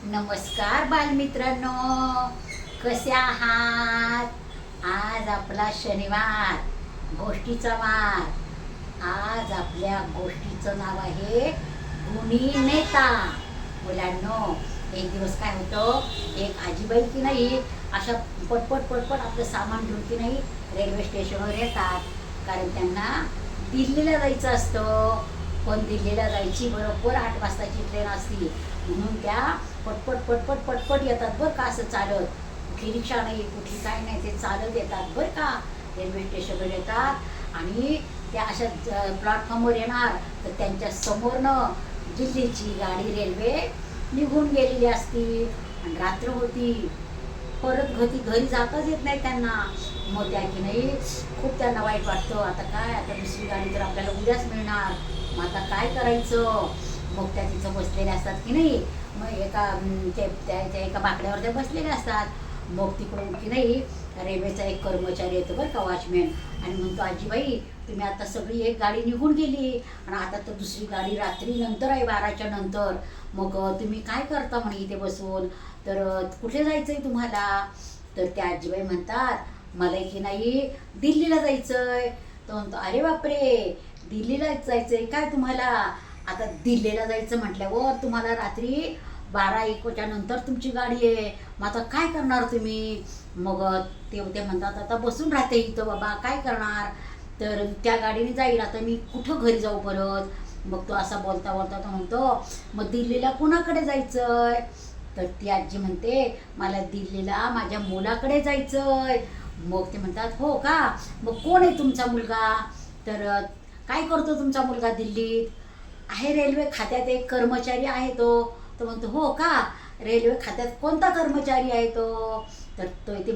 नमस्कार बालमित्रांनो, कसे आहात? आज आपला शनिवार, गोष्टीचा वार. आज आपल्या गोष्टीचं नाव आहे गुणी नेता. मुलांनो, एक दिवस काय होतं, एक आजीबाई की नाही अशा पटपट पटपट आपलं सामान घेऊन की नाही रेल्वे स्टेशनवर येतात. कारण त्यांना दिल्लीला जायचं असतं. पण दिल्लीला जायची बरोबर 8 वाजताची ट्रेन असती, म्हणून त्या पटपट पटपट पटपट येतात बरं का. असं चालत, कुठली रिक्षा नाही, कुठली काय नाही, ते चालत येतात बरं का. रेल्वे स्टेशनवर येतात आणि त्या अशा प्लॅटफॉर्मवर येणार तर त्यांच्या समोरनं दिल्लीची गाडी रेल्वे निघून गेलेली असती आणि रात्र होती. परत घरी जाताच येत नाही त्यांना. मग त्या की नाही खूप त्यांना वाईट वाटतं. आता काय, आता दुसरी गाडी तर आपल्याला उद्याच मिळणार, मग आता काय करायचं. मग त्या तिथं बसलेल्या असतात की नाही, मग त्या एका बाकड्यावर त्या बसलेल्या असतात. मग तिकडून की नाही रेल्वेचा एक कर्मचारी येतो बरं का, वॉचमॅन, आणि म्हणतो, आजीबाई तुम्ही आता सगळी एक गाडी निघून गेली आणि आता तर दुसरी गाडी रात्री नंतर आहे 12च्या नंतर. मग तुम्ही काय करता म्हणे इथे बसून, तर कुठे जायचं आहे तुम्हाला. तर त्या आजीबाई म्हणतात, मला की नाही दिल्लीला जायचं आहे. तो म्हणतो, अरे बापरे, दिल्लीलाच जायचं आहे काय तुम्हाला. आता दिल्लीला जायचं म्हटल्यावर तुम्हाला रात्री 12-1च्या नंतर तुमची गाडी आहे, मग आता काय करणार तुम्ही. मग ते म्हणतात, आता बसून राहते इथं बाबा, काय करणार. तर त्या गाडीने जाईल, आता मी कुठं घरी जाऊ परत. मग तो असा बोलता बोलता तो म्हणतो, मग दिल्लीला कुणाकडे जायचंय. तर ती आजी म्हणते, मला दिल्लीला माझ्या मुलाकडे जायचंय. मग ते म्हणतात, हो का, मग कोण आहे तुमचा मुलगा. तर काय करतो तुमचा मुलगा दिल्लीत. आहे रेल्वे खात्यात एक कर्मचारी आहे तो. तो म्हणतो, हो का, रेल्वे खात्यात कोणता कर्मचारी आहे तो. तर ती ती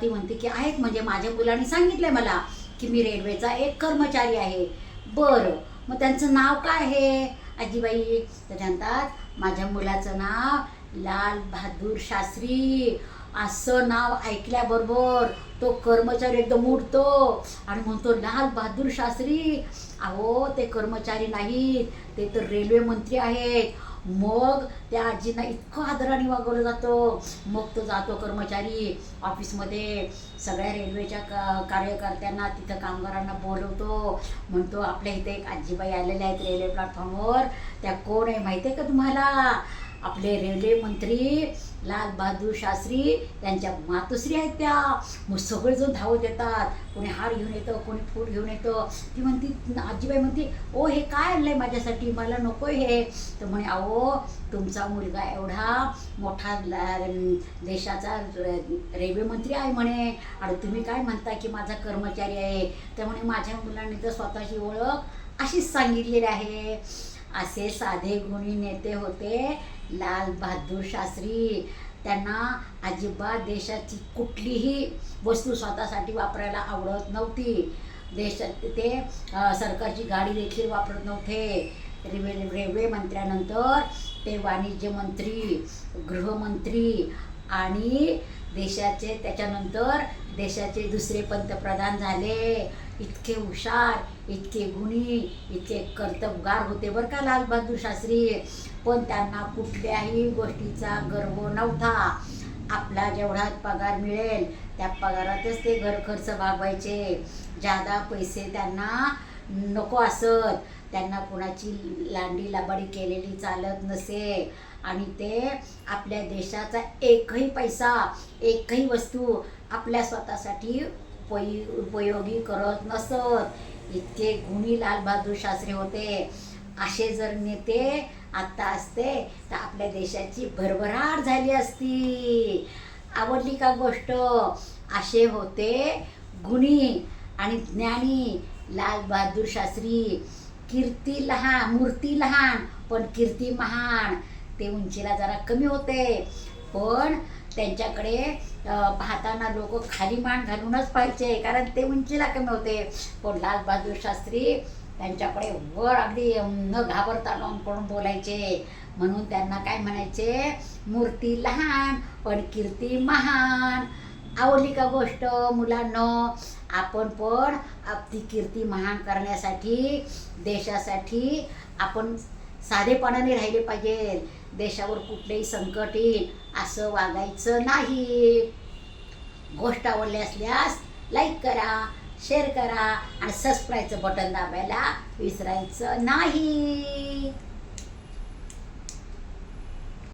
म्हणते की आहेत, म्हणजे माझ्या मुलाने सांगितलंय मला की मी रेल्वेचा एक कर्मचारी आहे. बरं, मग त्यांचं नाव काय आहे आजीबाई. तर म्हणतात, माझ्या मुलाचं नाव लाल बहादूर शास्त्री. असं नाव ऐकल्याबरोबर तो कर्मचारी एकदम उठतो आणि म्हणतो, लाल बहादूर शास्त्री. अहो, ते कर्मचारी नाहीत, ते तर रेल्वे मंत्री आहेत. मग त्या आजींना इतकं आदराने वागवलं जातं. मग तो जातो कर्मचारी ऑफिसमध्ये, सगळ्या रेल्वेच्या कार्यकर्त्यांना, तिथं कामगारांना बोलवतो. म्हणतो, आपल्या इथे एक आजीबाई आलेल्या आहेत रेल्वे प्लॅटफॉर्मवर. त्या कोण आहे माहिती आहे का तुम्हाला. आपले रेल्वे मंत्री लाल बहादूर शास्त्री, त्यांच्या मातोश्री आहेत त्या. मग सगळेजण धावत येतात, कोणी हार घेऊन येतं, कोणी फूल घेऊन येतं. ती म्हणती, आजीबाई म्हणती, ओ हे काय आणलंय माझ्यासाठी, मला नको हे. तर म्हणे, अहो तुमचा मुलगा एवढा मोठा देशाचा रेल्वे मंत्री आहे म्हणे, आणि तुम्ही काय म्हणता की माझा कर्मचारी आहे. तर म्हणे, माझ्या मुलांनी तर स्वतःची ओळख अशीच सांगितलेली आहे. असे साधे गुणी नेते होते लाल बहादूर शास्त्री. त्यांना अजिबात देशाची कुठलीही वस्तू स्वतःसाठी वापरायला आवडत नव्हती. देशात ते सरकारची गाडी देखील वापरत नव्हते. रेल्वे मंत्र्यानंतर ते वाणिज्य मंत्री, गृहमंत्री आणि त्याच्यानंतर देशाचे दुसरे पंतप्रधान झाले. इतके हुशार, इतके गुणी, इतके कर्तबगार होते बरं का लाल बहादूर शास्त्री. पण त्यांना कुठल्याही गोष्टीचा गर्व नव्हता. आपला जेवढा पगार मिळेल त्या पगारातच ते घर खर्च भागवायचे. जादा पैसे त्यांना नको असत. त्यांना कुणाची लांडी लाबाडी केलेली चालत नसे. आणि ते आपल्या देशाचा एकही पैसा, एकही वस्तू आपल्या स्वतःसाठी उपयोगी करत नसत. इतके गुणी लाल बहादूर शास्त्री होते. असे जर नेते आत्ता असते तर आपल्या देशाची भरभराट झाली असती. आवडली का गोष्ट. असे होते गुणी आणि ज्ञानी लाल बहादूर शास्त्री. मूर्ती लहान पण कीर्ती महान. ते उंचीला जरा कमी होते, पण त्यांच्याकडे पाहताना लोक खाली मान घालूनच पाहिजे, कारण ते उंचीला कमी होते. पण लाल बहादूर शास्त्री त्यांच्याकडे वर अगदी न घाबरता करून बोलायचे. म्हणून त्यांना काय म्हणायचे, मूर्ती लहान पण कीर्ती महान. आवडली का गोष्ट मुलांनो. आपण पण आपली कीर्ती महान करण्यासाठी, देशासाठी आपण साधेपणाने राहिले पाहिजे. देशावर कुठलेही संकट येईल असं वागायचं नाही. गोष्ट आवडली असल्यास लाईक करा, शेअर करा आणि सबस्क्राईबचं बटन दाबायला विसरायचं नाही.